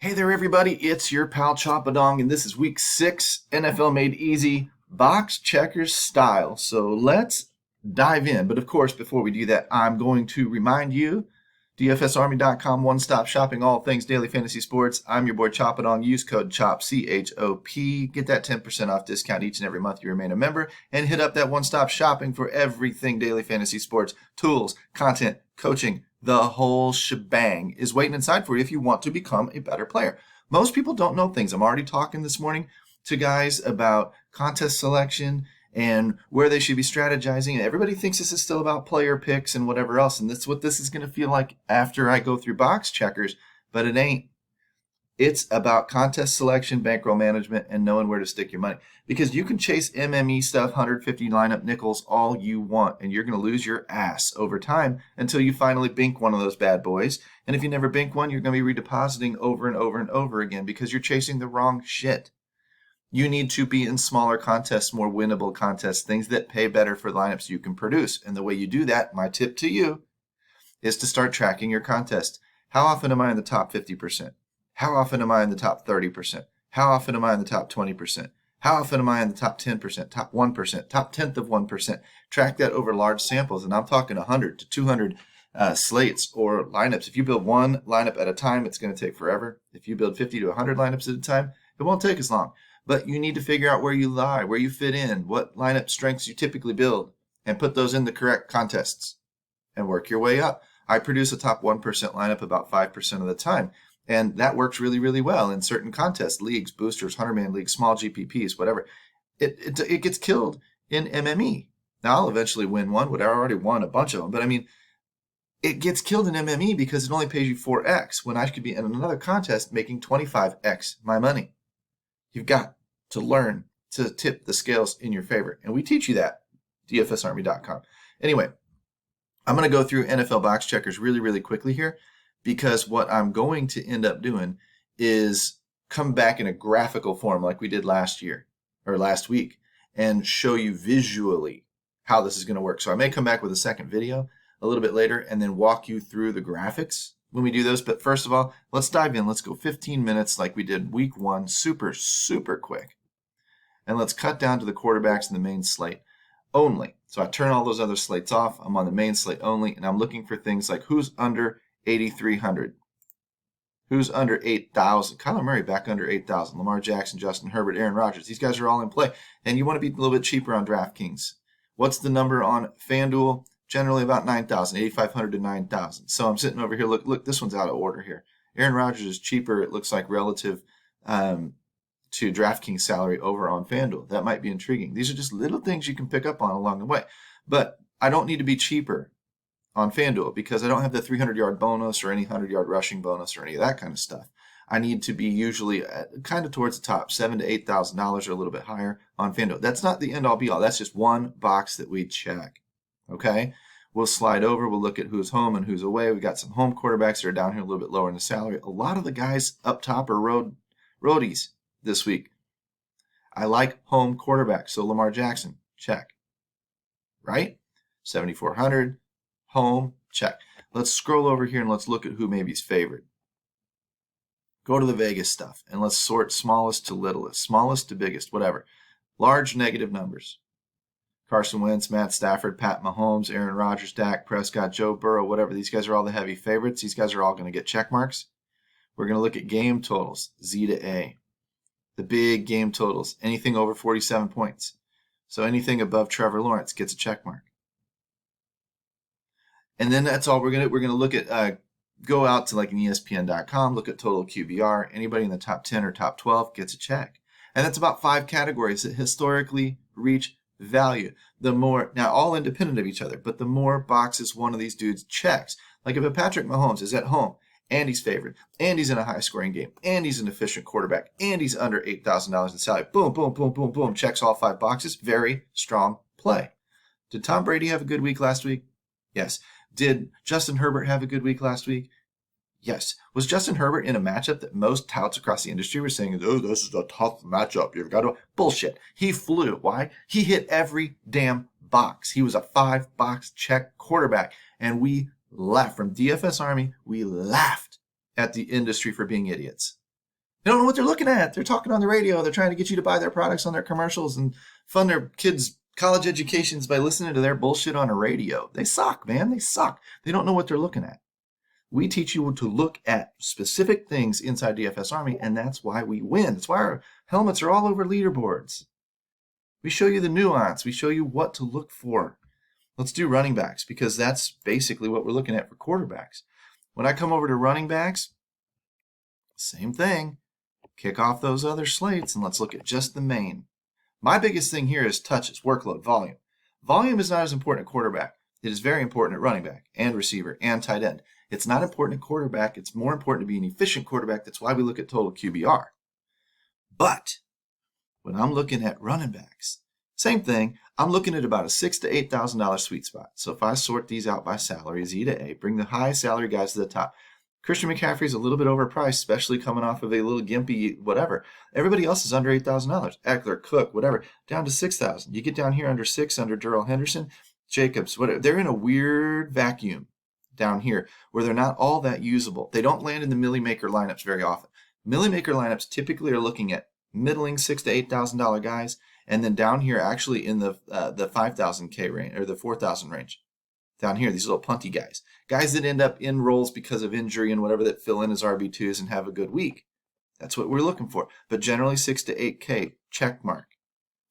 Hey there, everybody. It's your pal Choppadong, and this is week 6, NFL Made Easy, box checkers style. So let's dive in. But of course, before we do that, I'm going to remind you DFSArmy.com, one stop shopping, all things daily fantasy sports. I'm your boy Choppadong. Use code CHOP, CHOP. Get that 10% off discount each and every month you remain a member. And hit up that one stop shopping for everything daily fantasy sports, tools, content, coaching. The whole shebang is waiting inside for you if you want to become a better player. Most people don't know things. I'm already talking this morning to guys about contest selection and where they should be strategizing. And everybody thinks this is still about player picks and whatever else. And that's what this is going to feel like after I go through box checkers, but it ain't. It's about contest selection, bankroll management, and knowing where to stick your money. Because you can chase MME stuff, 150 lineup nickels, all you want, and you're going to lose your ass over time until you finally bink one of those bad boys. And if you never bink one, you're going to be redepositing over and over and over again because you're chasing the wrong shit. You need to be in smaller contests, more winnable contests, things that pay better for lineups you can produce. And the way you do that, my tip to you, is to start tracking your contest. How often am I in the top 50%? How often am I in the top 30%? How often am I in the top 20%? How often am I in the top 10%, top 1%, top tenth of 1%? Track that over large samples, and I'm talking 100 to 200 slates or lineups. If you build one lineup at a time, it's going to take forever. If you build 50 to 100 lineups at a time, it won't take as long. But you need to figure out where you lie, where you fit in, what lineup strengths you typically build, and put those in the correct contests and work your way up. I produce a top 1% lineup about 5% of the time. And that works really, really well in certain contests, leagues, boosters, 100-man leagues, small GPPs, whatever. It gets killed in MME. Now, I'll eventually win one, but I already won a bunch of them. But I mean, it gets killed in MME because it only pays you 4x when I could be in another contest making 25x my money. You've got to learn to tip the scales in your favor. And we teach you that, DFSArmy.com. Anyway, I'm going to go through NFL box checkers really, really quickly here, because what I'm going to end up doing is come back in a graphical form like we did last week and show you visually how this is going to work. So I may come back with a second video a little bit later and then walk you through the graphics when we do those. But first of all, let's dive in. Let's go 15 minutes like we did week 1, super, super quick. And let's cut down to the quarterbacks in the main slate only. So I turn all those other slates off. I'm on the main slate only, and I'm looking for things like who's under 8,300. Who's under 8,000? Kyler Murray back under 8,000. Lamar Jackson, Justin Herbert, Aaron Rodgers. These guys are all in play. And you want to be a little bit cheaper on DraftKings. What's the number on FanDuel? Generally about 9,000, 8,500 to 9,000. So I'm sitting over here. Look, this one's out of order here. Aaron Rodgers is cheaper, it looks like, relative to DraftKings salary over on FanDuel. That might be intriguing. These are just little things you can pick up on along the way. But I don't need to be cheaper on FanDuel because I don't have the 300-yard bonus or any 100-yard rushing bonus or any of that kind of stuff. I need to be usually kind of towards the top, $7,000 to $8,000 or a little bit higher on FanDuel. That's not the end-all be-all. That's just one box that we check. Okay? We'll slide over. We'll look at who's home and who's away. We got some home quarterbacks that are down here a little bit lower in the salary. A lot of the guys up top are roadies this week. I like home quarterbacks. So Lamar Jackson, check. Right? 7,400. Home, check. Let's scroll over here and let's look at who maybe is favored. Go to the Vegas stuff and let's sort smallest to littlest, smallest to biggest, whatever. Large negative numbers. Carson Wentz, Matt Stafford, Pat Mahomes, Aaron Rodgers, Dak Prescott, Joe Burrow, whatever. These guys are all the heavy favorites. These guys are all going to get check marks. We're going to look at game totals, Z to A. The big game totals, anything over 47 points. So anything above Trevor Lawrence gets a check mark. And then that's all we're gonna look at. Go out to like an ESPN.com, look at total QBR. Anybody in the top 10 or top 12 gets a check, and that's about 5 categories that historically reach value. The more now, all independent of each other, but the more boxes one of these dudes checks. Like if a Patrick Mahomes is at home and he's favored, and he's in a high-scoring game, and he's an efficient quarterback, and he's under $8,000 in salary, boom, boom, boom, boom, boom, checks all 5 boxes. Very strong play. Did Tom Brady have a good week last week? Yes. Did Justin Herbert have a good week last week? Yes. Was Justin Herbert in a matchup that most touts across the industry were saying, oh, this is a tough matchup. You've got to... Bullshit. He flew. Why? He hit every damn box. He was a 5-box check quarterback. And we laughed. From DFS Army, we laughed at the industry for being idiots. They don't know what they're looking at. They're talking on the radio. They're trying to get you to buy their products on their commercials and fund their kids' college educations by listening to their bullshit on a radio. They suck, man. They suck. They don't know what they're looking at. We teach you to look at specific things inside DFS Army, and that's why we win. That's why our helmets are all over leaderboards. We show you the nuance. We show you what to look for. Let's do running backs, because that's basically what we're looking at for quarterbacks. When I come over to running backs, same thing. Kick off those other slates, and let's look at just the main. My biggest thing here is touches, workload, volume. Volume is not as important at quarterback. It is very important at running back and receiver and tight end. It's not important at quarterback. It's more important to be an efficient quarterback. That's why we look at total QBR. But when I'm looking at running backs, same thing. I'm looking at about a $6,000 to $8,000 sweet spot. So if I sort these out by salary, Z to A, bring the high salary guys to the top. Christian McCaffrey's a little bit overpriced, especially coming off of a little gimpy whatever. Everybody else is under $8,000. Eckler, Cook, whatever, down to $6,000. You get down here under $6,000 under Darrell Henderson, Jacobs, whatever. They're in a weird vacuum down here where they're not all that usable. They don't land in the Millie Maker lineups very often. Millie Maker lineups typically are looking at middling $6,000 to $8,000 guys, and then down here actually in the 5,000K range or the 4,000 range. Down here, these little punty guys that end up in roles because of injury and whatever that fill in as RB2s and have a good week. That's what we're looking for. But generally 6 to 8K, check mark.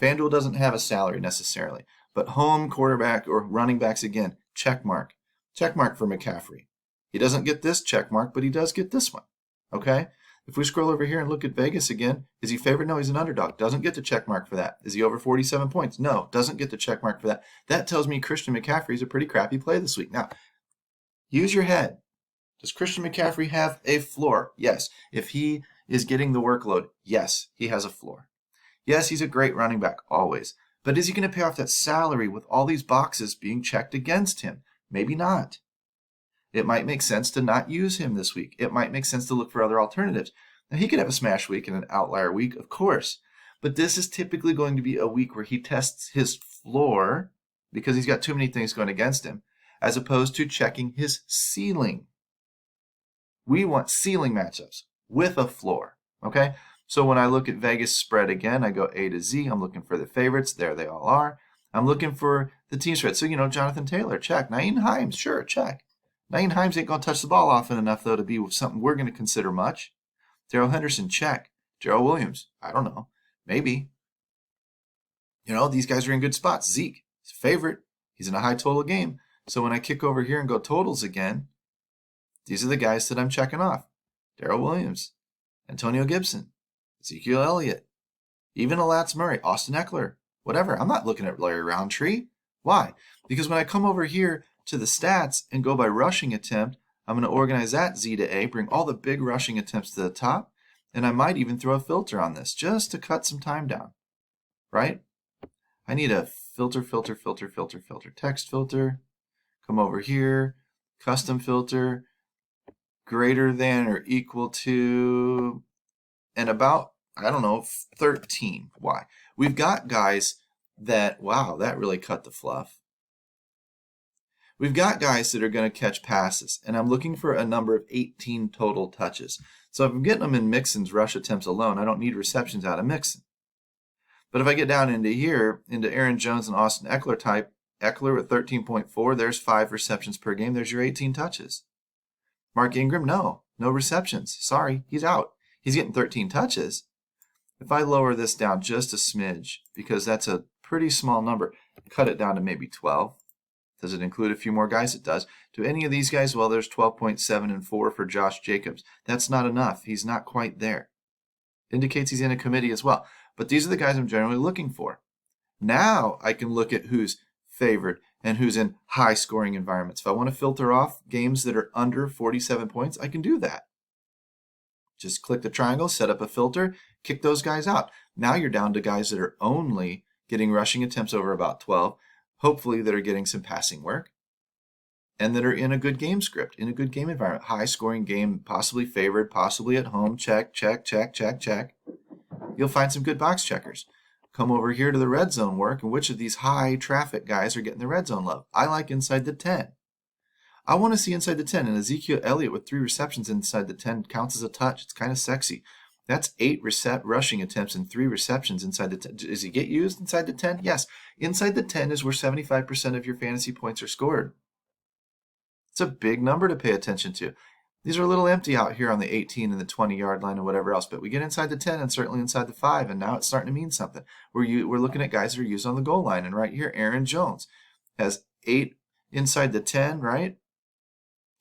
FanDuel doesn't have a salary necessarily, but home quarterback or running backs again, check mark. Check mark for McCaffrey. He doesn't get this check mark, but he does get this one. Okay? If we scroll over here and look at Vegas again, is he favored? No, he's an underdog. Doesn't get the check mark for that. Is he over 47 points? No, doesn't get the check mark for that. That tells me Christian McCaffrey is a pretty crappy play this week. Now, use your head. Does Christian McCaffrey have a floor? Yes. If he is getting the workload, yes, he has a floor. Yes, he's a great running back, always. But is he going to pay off that salary with all these boxes being checked against him? Maybe not. It might make sense to not use him this week. It might make sense to look for other alternatives. Now, he could have a smash week and an outlier week, of course. But this is typically going to be a week where he tests his floor because he's got too many things going against him, as opposed to checking his ceiling. We want ceiling matchups with a floor, okay? So when I look at Vegas spread again, I go A to Z. I'm looking for the favorites. There they all are. I'm looking for the team spread. So, Jonathan Taylor, check. Naeem Hines, sure, check. Naeem Hines ain't going to touch the ball often enough, though, to be something we're going to consider much. Darrell Henderson, check. Darrell Williams, I don't know. Maybe. These guys are in good spots. Zeke, he's a favorite. He's in a high total game. So when I kick over here and go totals again, these are the guys that I'm checking off. Darrell Williams, Antonio Gibson, Ezekiel Elliott, even Alatz Murray, Austin Eckler, whatever. I'm not looking at Larry Roundtree. Why? Because when I come over here to the stats and go by rushing attempt, I'm going to organize that Z to A, bring all the big rushing attempts to the top, and I might even throw a filter on this just to cut some time down, right? I need a filter, text filter, come over here, custom filter, greater than or equal to, and about, 13. Why? We've got guys that, wow, that really cut the fluff. We've got guys that are going to catch passes, and I'm looking for a number of 18 total touches. So if I'm getting them in Mixon's rush attempts alone, I don't need receptions out of Mixon. But if I get down into here, into Aaron Jones and Austin Eckler type, Eckler at 13.4, there's 5 receptions per game. There's your 18 touches. Mark Ingram, no receptions. Sorry, he's out. He's getting 13 touches. If I lower this down just a smidge, because that's a pretty small number, cut it down to maybe 12. Does it include a few more guys? It does. Do any of these guys? Well, there's 12.7 and 4 for Josh Jacobs. That's not enough. He's not quite there. Indicates he's in a committee as well. But these are the guys I'm generally looking for. Now I can look at who's favored and who's in high scoring environments. If I want to filter off games that are under 47 points, I can do that. Just click the triangle, set up a filter, kick those guys out. Now you're down to guys that are only getting rushing attempts over about 12, hopefully that are getting some passing work, and that are in a good game script, in a good game environment. High scoring game, possibly favored, possibly at home, check. You'll find some good box checkers. Come over here to the red zone work, and which of these high traffic guys are getting the red zone love? I like inside the 10. I want to see inside the 10, and Ezekiel Elliott with 3 receptions inside the 10 counts as a touch. It's kind of sexy. That's 8 rushing attempts and 3 receptions inside the 10. Does he get used inside the 10? Yes. Inside the 10 is where 75% of your fantasy points are scored. It's a big number to pay attention to. These are a little empty out here on the 18 and the 20-yard line and whatever else, but we get inside the 10 and certainly inside the 5, and now it's starting to mean something. We're looking at guys that are used on the goal line, and right here, Aaron Jones has 8 inside the 10, right?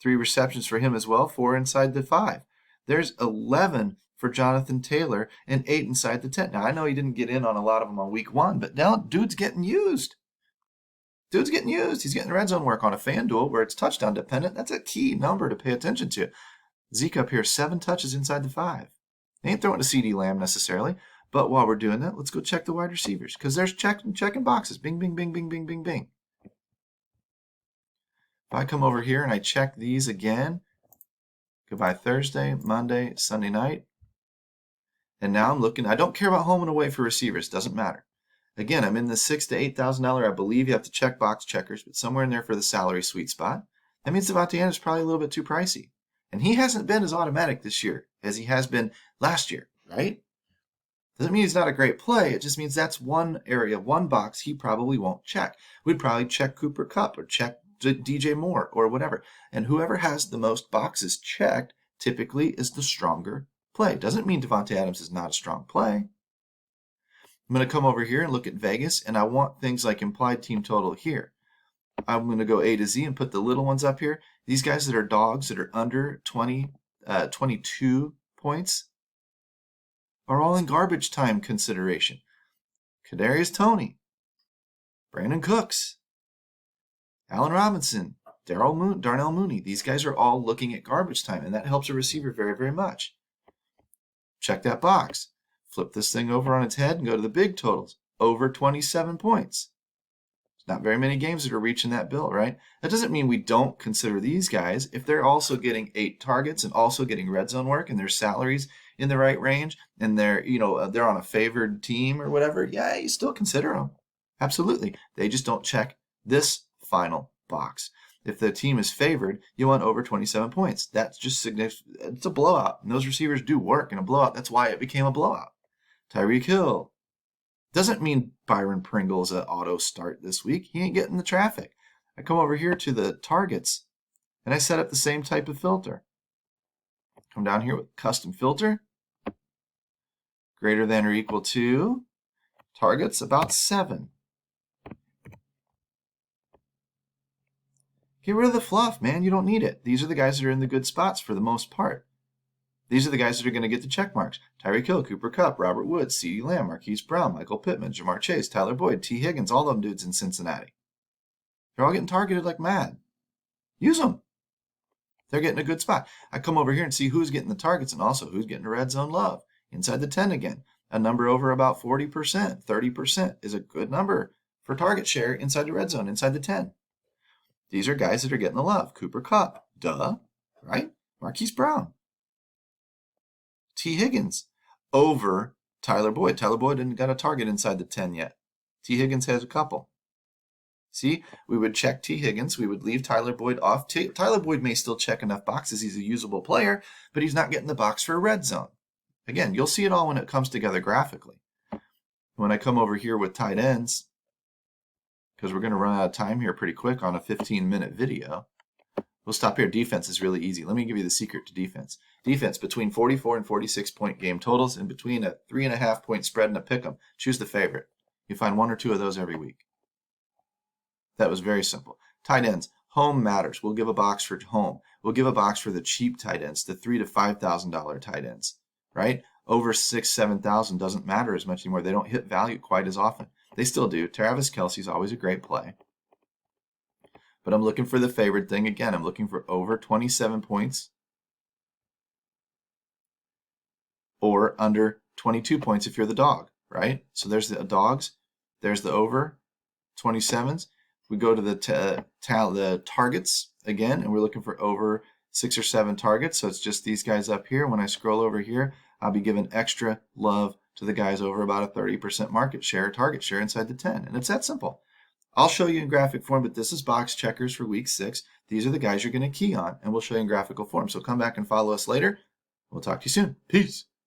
3 receptions for him as well, 4 inside the 5. There's 11 for Jonathan Taylor and 8 inside the 10. Now, I know he didn't get in on a lot of them on week 1, but now dude's getting used. Dude's getting used. He's getting red zone work on a FanDuel where it's touchdown dependent. That's a key number to pay attention to. Zeke up here, 7 touches inside the 5. They ain't throwing to CD Lamb necessarily, but while we're doing that, let's go check the wide receivers because there's checking boxes. Bing, bing, bing, bing, bing, bing, bing. If I come over here and I check these again, goodbye Thursday, Monday, Sunday night, and now I'm looking. I don't care about home and away for receivers. Doesn't matter. Again, I'm in the $6,000 to $8,000. I believe you have to check box checkers, but somewhere in there for the salary sweet spot. That means Davante Adams is probably a little bit too pricey. And he hasn't been as automatic this year as he has been last year, right? Doesn't mean he's not a great play. It just means that's one area, one box he probably won't check. We'd probably check Cooper Kupp or check DJ Moore or whatever. And whoever has the most boxes checked typically is the stronger play. Doesn't mean Davante Adams is not a strong play. I'm going to come over here and look at Vegas, and I want things like implied team total here. I'm going to go A to Z and put the little ones up here. These guys that are dogs that are under 22 points are all in garbage time consideration. Kadarius Toney, Brandon Cooks, Allen Robinson, Darnell Mooney. These guys are all looking at garbage time, and that helps a receiver very, very much. Check that box. Flip this thing over on its head and go to the big totals. Over 27 points. There's not very many games that are reaching that bill, right? That doesn't mean we don't consider these guys. If they're also getting 8 targets and also getting red zone work and their salaries in the right range and they're on a favored team or whatever, yeah, you still consider them. Absolutely. They just don't check this final box. If the team is favored, you want over 27 points. That's just significant. It's a blowout. And those receivers do work in a blowout. That's why it became a blowout. Tyreek Hill. Doesn't mean Byron Pringle's an auto start this week. He ain't getting the traffic. I come over here to the targets, and I set up the same type of filter. Come down here with custom filter. Greater than or equal to targets about 7. Get rid of the fluff, man. You don't need it. These are the guys that are in the good spots for the most part. These are the guys that are going to get the check marks. Tyreek Hill, Cooper Kupp, Robert Woods, CeeDee Lamb, Marquise Brown, Michael Pittman, Jamar Chase, Tyler Boyd, T. Higgins, all them dudes in Cincinnati. They're all getting targeted like mad. Use them. They're getting a good spot. I come over here and see who's getting the targets and also who's getting the red zone love. Inside the 10 again. A number over about 40%, 30% is a good number for target share inside the red zone, inside the 10. These are guys that are getting the love. Cooper Kupp, duh, right? Marquise Brown. T. Higgins over Tyler Boyd. Tyler Boyd didn't got a target inside the 10 yet. T. Higgins has a couple. See, we would check T. Higgins. We would leave Tyler Boyd off. Tyler Boyd may still check enough boxes. He's a usable player, but he's not getting the box for a red zone. Again, you'll see it all when it comes together graphically. When I come over here with tight ends, because we're going to run out of time here pretty quick on a 15-minute video. We'll stop here. Defense is really easy. Let me give you the secret to defense. Defense between 44 and 46 point game totals and between a 3.5 point spread and a pick 'em. Choose the favorite. You find 1 or 2 of those every week. That was very simple. Tight ends. Home matters. We'll give a box for home. We'll give a box for the cheap tight ends, the $3,000 to $5,000 tight ends, right? Over $6,000, $7,000 doesn't matter as much anymore. They don't hit value quite as often. They still do. Travis Kelce's always a great play. But I'm looking for the favorite thing again. I'm looking for over 27 points or under 22 points if you're the dog, right? So there's the dogs. There's the over 27s. We go to the targets again, and we're looking for over 6 or 7 targets. So it's just these guys up here. When I scroll over here, I'll be giving extra love to the guys over about a 30% market share, target share inside the 10. And it's that simple. I'll show you in graphic form, but this is box checkers for week 6. These are the guys you're going to key on, and we'll show you in graphical form. So come back and follow us later. We'll talk to you soon. Peace.